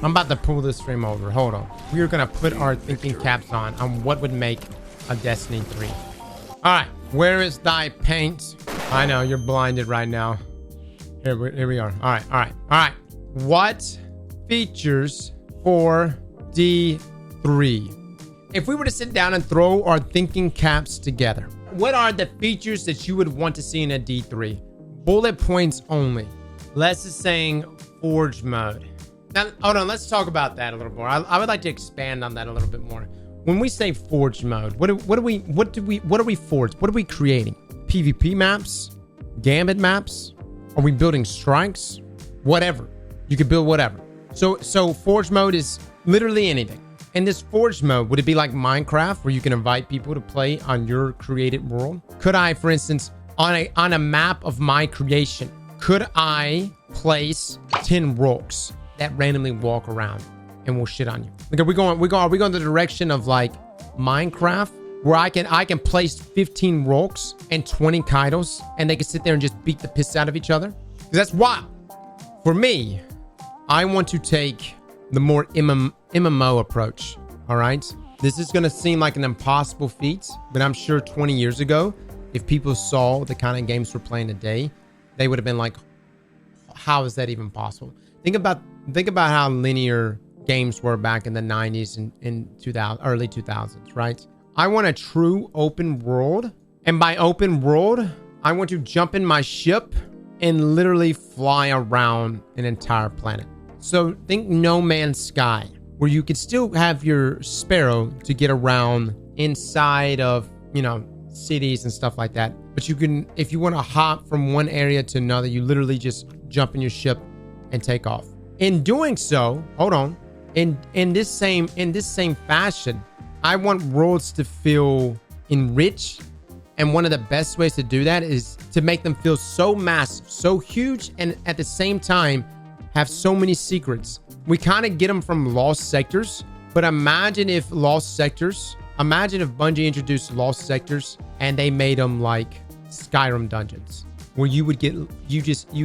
I'm about to pull this stream over. Hold on. We are going to put our thinking caps on what would make a Destiny 3. All right. Where is thy paint? I know you're blinded right now. Here we are. All right. What features for D3? If we were to sit down and throw our thinking caps together, what are the features that you would want to see in a D3? Bullet points only. Les is saying Forge mode. Now, hold on. Let's talk about that a little more. I would like to expand on that a little bit more. When we say Forge mode, what are we forged? What are we creating? PvP maps? Gambit maps? Are we building strikes? Whatever. You could build whatever. So Forge mode is literally anything. In this Forge mode, would it be like Minecraft where you can invite people to play on your created world? Could I, for instance, on a map of my creation, could I place 10 rocks that randomly walk around and will shit on you? Like, are we going the direction of like Minecraft where I can place 15 rocks and 20 Kaidos and they can sit there and just beat the piss out of each other? Because that's wild. For me, I want to take the more MMO approach. All right. This is going to seem like an impossible feat, but I'm sure 20 years ago, if people saw the kind of games we're playing today, they would have been like, how is that even possible? Think about how linear games were back in the 90s and early 2000s, right? I want a true open world. And by open world, I want to jump in my ship and literally fly around an entire planet. So think No Man's Sky, where you could still have your Sparrow to get around inside of, cities and stuff like that. But you can, if you want to hop from one area to another, you literally just jump in your ship and take off. In doing so, hold on. In this same fashion, I want worlds to feel enriched. And one of the best ways to do that is to make them feel so massive, so huge, and at the same time, have so many secrets. We kind of get them from Lost Sectors, but imagine if Bungie introduced Lost Sectors and they made them like Skyrim dungeons, where you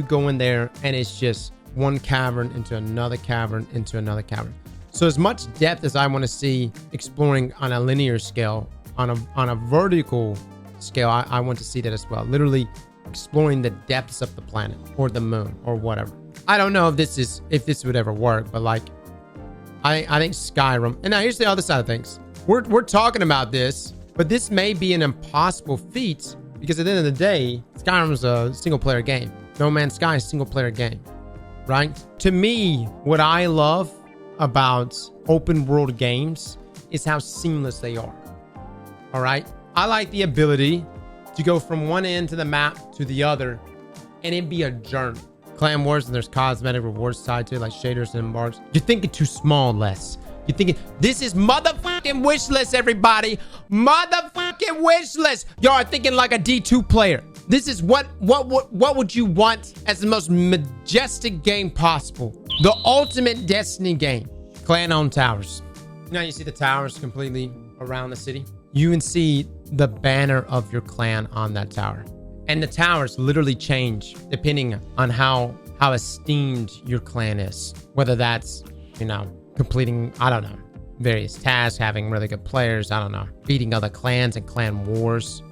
go in there and it's just one cavern into another cavern into another cavern. So as much depth as I want to see exploring on a linear scale, on a vertical scale, I want to see that as well. Literally exploring the depths of the planet or the moon or whatever. I don't know if this would ever work, but like, I think Skyrim. And now here's the other side of things. We're talking about this, but this may be an impossible feat because at the end of the day, Skyrim's a single player game. No Man's Sky is a single player game, right? To me, what I love about open world games is how seamless they are. All right. I like the ability to go from one end to the map to the other and it be a journey. Clan Wars, and there's cosmetic rewards tied to it, like shaders and embarks. You're thinking too small, Les. You're thinking, this is motherfucking Wishlist, everybody. Motherfucking Wishlist. Y'all are thinking like a D2 player. This is what would you want as the most majestic game possible? The ultimate Destiny game. Clan-owned towers. Now you see the towers completely around the city. You can see the banner of your clan on that tower. And the towers literally change depending on how esteemed your clan is. Whether that's, completing, I don't know, various tasks, having really good players, I don't know, beating other clans and clan wars.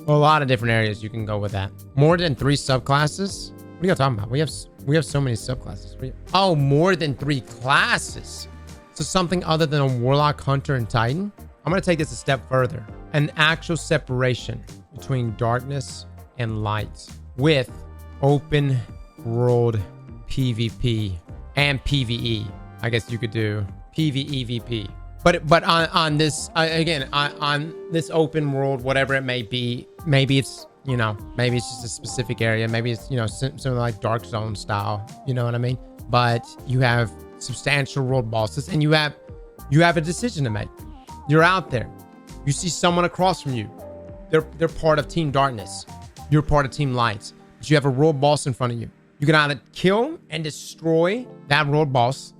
A lot of different areas you can go with that. More than 3 subclasses? What are you talking about? We have so many subclasses. More than 3 classes. So something other than a Warlock, Hunter, and Titan? I'm going to take this a step further. An actual separation between darkness and light with open world PvP and PvE. I guess you could do PvEVP. But on this again on this open world, whatever it may be, maybe it's maybe it's just a specific area, maybe it's something like Dark Zone style, you know what I mean? But you have substantial world bosses and you have a decision to make. You're out there, you see someone across from you, they're part of Team Darkness, you're part of Team Lights, but you have a world boss in front of you. You can either kill and destroy that world boss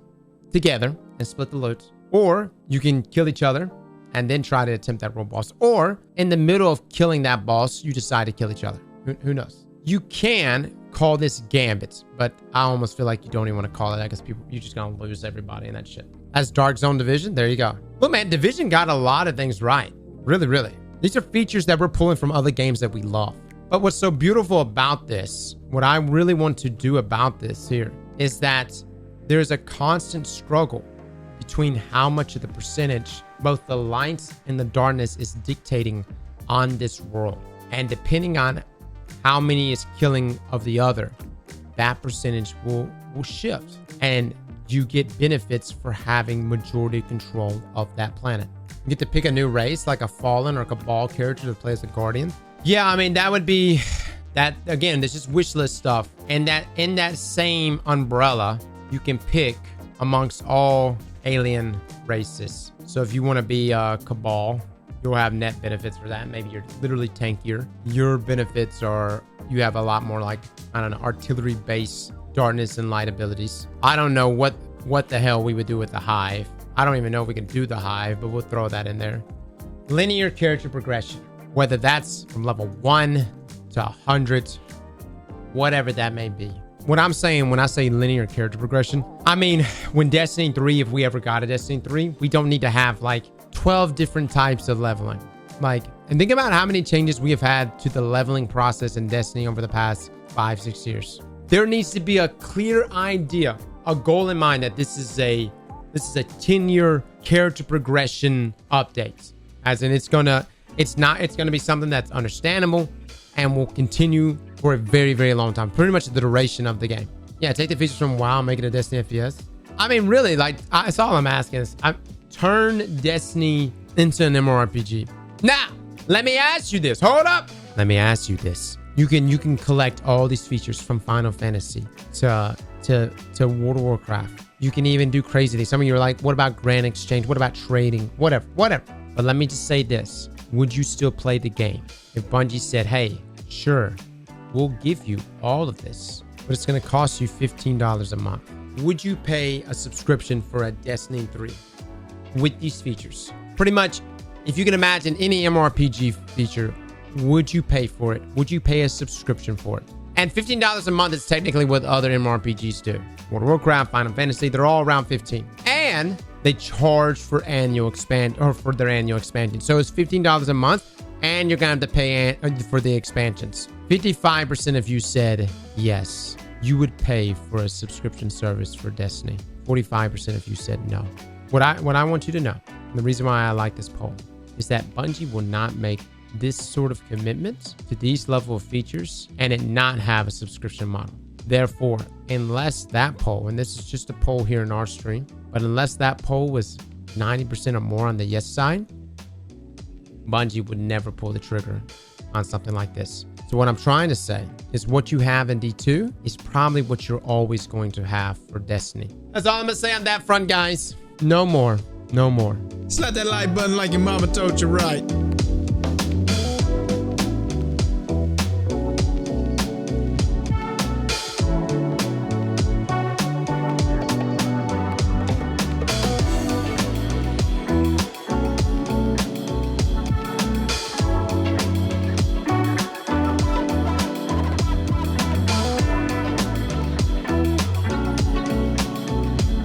together and split the loot, or you can kill each other and then try to attempt that world boss, or in the middle of killing that boss, you decide to kill each other. Who knows? You can call this Gambit, but I almost feel like you don't even want to call it that because you're just going to lose everybody and that shit. As Dark Zone Division, there you go. Look, man, Division got a lot of things right. Really, really. These are features that we're pulling from other games that we love. But what's so beautiful about this, what I really want to do about this here, is that there's a constant struggle between how much of the percentage both the light and the darkness is dictating on this world. And depending on how many is killing of the other, that percentage will shift. And you get benefits for having majority control of that planet. You get to pick a new race, like a Fallen or Cabal character that plays a Guardian. Yeah, I mean, that would be that. Again, this is wishlist stuff. And that in that same umbrella, you can pick amongst all alien races. So if you want to be a Cabal, you'll have net benefits for that. Maybe you're literally tankier. Your benefits are, you have a lot more like, I don't know, artillery base, darkness and light abilities. I don't know what the hell we would do with the Hive. I don't even know if we can do the Hive, but we'll throw that in there. Linear character progression, whether that's from level 1 to 100, whatever that may be. What I'm saying when I say linear character progression, I mean, when Destiny 3, if we ever got a Destiny 3, we don't need to have like 12 different types of leveling. Like, and think about how many changes we have had to the leveling process in Destiny over the past 5-6 years. There needs to be a clear idea, a goal in mind that this is a 10-year character progression update. As in, it's gonna be something that's understandable and will continue for a very, very long time. Pretty much the duration of the game. Yeah, take the features from WoW, make it a Destiny FPS. I mean, really, like, that's all I'm asking is, turn Destiny into an MMORPG. Now, let me ask you this. Hold up. Let me ask you this. You can collect all these features from Final Fantasy to World of Warcraft. You can even do crazy things. Some of you are like, what about Grand Exchange? What about trading? Whatever. But let me just say this. Would you still play the game? If Bungie said, hey, sure, we'll give you all of this, but it's going to cost you $15 a month. Would you pay a subscription for a Destiny 3 with these features? Pretty much, if you can imagine any MMORPG feature, would you pay for it? Would you pay a subscription for it? And $15 a month is technically what other MMORPGs do. World of Warcraft, Final Fantasy, they're all around 15. And they charge for their annual expansion. So it's $15 a month, and you're going to have to pay for the expansions. 55% of you said yes, you would pay for a subscription service for Destiny. 45% of you said no. What I want you to know, and the reason why I like this poll, is that Bungie will not make this sort of commitment to these level of features and it not have a subscription model. Therefore, unless that poll, and this is just a poll here in our stream, but unless that poll was 90% or more on the yes side, Bungie would never pull the trigger on something like this. So what I'm trying to say is what you have in D2 is probably what you're always going to have for Destiny. That's all I'm gonna say on that front, guys. No more. No more. Slap that like button like your mama told you right.